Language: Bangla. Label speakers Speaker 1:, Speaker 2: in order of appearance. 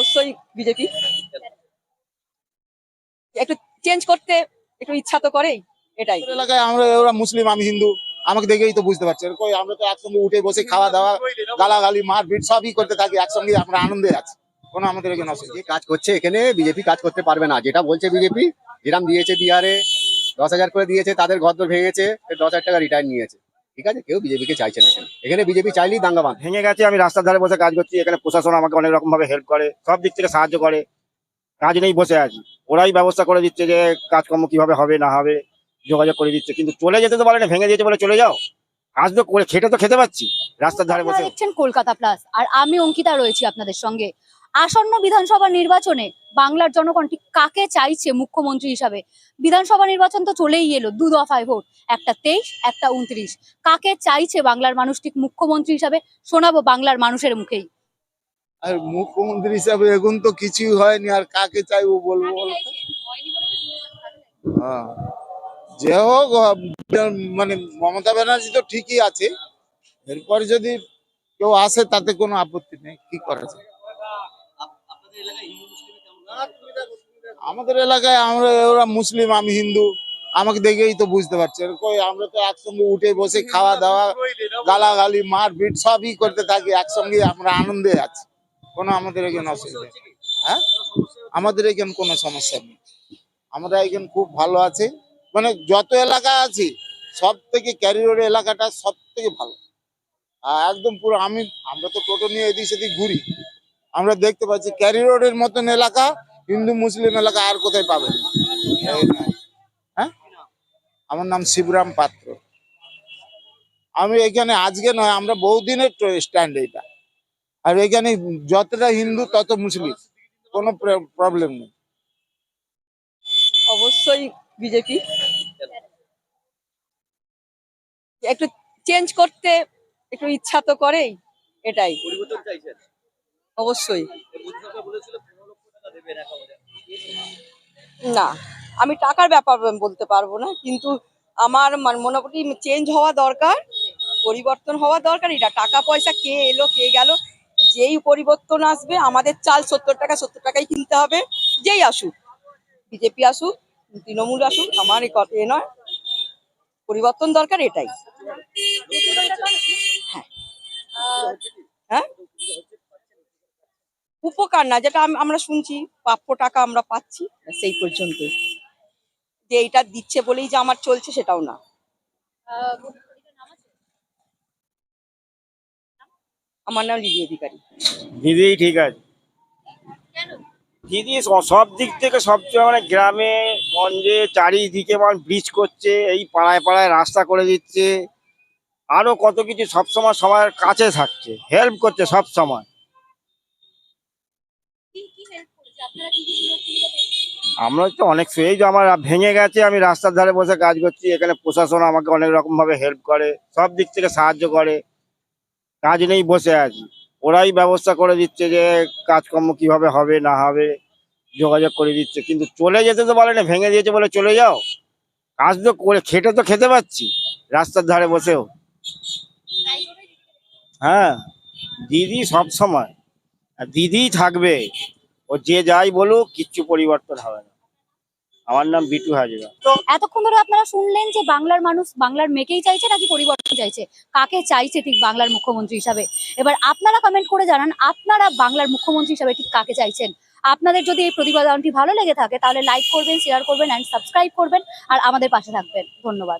Speaker 1: অবশ্যই বিজেপি। একটু চেঞ্জ করতে একটু ইচ্ছা তো করেই, এটাই।
Speaker 2: আমাদের এলাকায় আমরা ওরা মুসলিম, আমি হিন্দু, আমাকে দেখেই তো বুঝতে পারছি। কই আমরা তো একসঙ্গে উঠে বসে খাওয়া দাওয়া, গালাগালি, মারপিট সবই করতে থাকি একসঙ্গে, আমরা আনন্দে আছি। কোনো আমাদের এখানে অসুবিধা
Speaker 3: যে কাজ করছে এখানে বিজেপি কাজ করতে পারবে না, যেটা বলছে বিজেপি। যেরাম দিয়েছে বিহারে 10,000 করে দিয়েছে, তাদের ঘর ভেঙেছে, 10,000 টাকা রিটার্ন নিয়েছে। ঠিক আছে, কেউ বিজেপিকে চাইছে না এখানে। এখানে বিজেপি চাইলেই দাঙ্গা বাঁধে। ভেঙে গেছে, আমি রাস্তার ধারে বসে কাজ করছি, এখানে প্রশাসন আমাকে অনেক রকম ভাবে হেল্প করে, সব দিক থেকে সাহায্য করে। কাজ নেই, বসে আছি, ওরাই ব্যবস্থা করে দিচ্ছে যে কাজকর্ম কিভাবে হবে না হবে, যোগাযোগ করে দিচ্ছে। কিন্তু চলে যেতে তো বলে না, ভেঙে দিয়েছে বলে চলে যাও। কাজ তো করে খেটে তো খেতে পাচ্ছি রাস্তার ধারে বসে।
Speaker 4: আপনারা দেখছেন কলকাতা প্লাস, আর আমি অঙ্কিতা রয়েছি আপনাদের সঙ্গে। আসন্ন বিধানসভা নির্বাচনে বাংলার জনগণ ঠিক কাকে চাইছে মুখ্যমন্ত্রী হিসাবে? বিধানসভা নির্বাচন তো চলেই এলো, 2 দফায় ভোট, একটা 23, একটা 29। কাকে চাইছে বাংলার মানুষ ঠিক মুখ্যমন্ত্রী হিসাবে? শোনাবো বাংলার মানুষের মুখেই।
Speaker 2: আর মুখ্যমন্ত্রী হিসাবে এখন তো কিছুই হয়নি, আর কাকে চাইবো বলবো বলতো? হ্যাঁ, যে হোক, মানে মমতা ব্যানার্জি তো ঠিকই আছে, এরপর যদি কেউ আসে তাতে কোনো আপত্তি নেই, কি করা যায়। আমাদের এলাকায় আমরা ওরা মুসলিম, আমি হিন্দু, আমাকে দেখেই তো বুঝতে পারছি। কই আমরা তো একসঙ্গে উঠে বসে খাওয়া দাওয়া, গালাগালি, মারপিট সবই করতে থাকি একসঙ্গে, আমরা আনন্দে আছি। কোনো আমাদের এখানে অসুবিধা নেই। হ্যাঁ, আমাদের এখানে কোনো সমস্যা নেই, আমরা এখানে খুব ভালো আছে। মানে যত এলাকা আছে সব থেকে ক্যারি রোড এলাকাটা সব থেকে ভালো। আর একদম পুরো আমরা তো টোটো নিয়ে এদিক সেদিক ঘুরি, আমরা দেখতে পাচ্ছি ক্যারি রোডের মতন এলাকা হিন্দু মুসলিম এলাকা আর কোথায় পাবেন না। এই নয়। হ্যাঁ, আমার নাম শিবরাম পাত্র। আমি এখানে আজকে নয়, আমরা বহুদিনের স্ট্যান্ড এটা। আর এখানে যতটা হিন্দু তত মুসলিম, কোনো প্রবলেম নেই।
Speaker 1: অবশ্যই বিজেপি। একটু চেঞ্জ করতে একটু ইচ্ছা তো করেই, এটাই।
Speaker 3: পরিবর্তন চাইছেন?
Speaker 1: অবশ্যই।
Speaker 3: মোদি সরকার বলেছিল 15 লক্ষ টাকা দেবে অ্যাকাউন্টে।
Speaker 1: না, আমি টাকার ব্যাপার বলতে পারবো না, কিন্তু আমার মোটামুটি চেঞ্জ হওয়া দরকার, পরিবর্তন হওয়া দরকার। এটা টাকা পয়সা কে এলো কে গেল, যেই পরিবর্তন আসবে, আমাদের চাল 70 টাকা 70 টাকাই কিনতে হবে। যেই আসুক, বিজেপি আসুক, তৃণমূল আসুক, আমার এই কথা নয়, পরিবর্তন দরকার, এটাই। হ্যাঁ। হ্যাঁ, উপকার না, যেটা আমরা শুনছি, প্রাপ্য টাকা আমরা পাচ্ছি, সেই পর্যন্ত। যে এইটা দিচ্ছে বলেই যে আমার চলছে সেটাও না। আমার নাম লিলি অধিকারী।
Speaker 5: দিদি ঠিক আছে, দিদি সব দিক থেকে সবচেয়ে, মানে গ্রামে গঞ্জে চারিদিকে মানে ব্রিজ করছে, এই পাড়ায় পাড়ায় রাস্তা করে দিচ্ছে, আরো কত কিছু, সবসময় সবার কাছে থাকছে, হেল্প করছে সব সময়। আমরা তো অনেক, এই যে আমার ভেঙে গেছে, আমি রাস্তার ধারে বসে কাজ করছি, এখানে প্রশাসন আমাকে অনেক রকম ভাবে হেল্প করে, সব দিক থেকে সাহায্য করে। কাজ নেই, বসে আছি, ওরাই ব্যবস্থা করে দিচ্ছে যে কাজকর্ম কিভাবে হবে না হবে, যোগাযোগ করে দিচ্ছে। কিন্তু চলে যেতে তো বলে না, ভেঙে দিয়েছে বলে চলে যাও। কাজ তো করে খেটে তো খেতে পাচ্ছি রাস্তার ধারে বসেও। হ্যাঁ, দিদি সব সময়, আর দিদিই থাকবে, ও যে যাই বলুক কিচ্ছু পরিবর্তন হবে না। আমার নাম বিটু হাজরা।
Speaker 4: তো এতক্ষণ ধরে আপনারা শুনলেন যে বাংলার মানুষ বাংলার মেয়েকেই চাইছে নাকি পরিবর্তন চাইছে, কাকে চাইছে ঠিক বাংলার মুখ্যমন্ত্রী হিসাবে। এবার আপনারা কমেন্ট করে জানান, আপনারা বাংলার মুখ্যমন্ত্রী হিসাবে ঠিক কাকে চাইছেন। আপনাদের যদি এই প্রতিবেদনটি ভালো লেগে থাকে তাহলে লাইক করবেন, শেয়ার করবেন, এন্ড সাবস্ক্রাইব করবেন, আর আমাদের পাশে থাকবেন। ধন্যবাদ।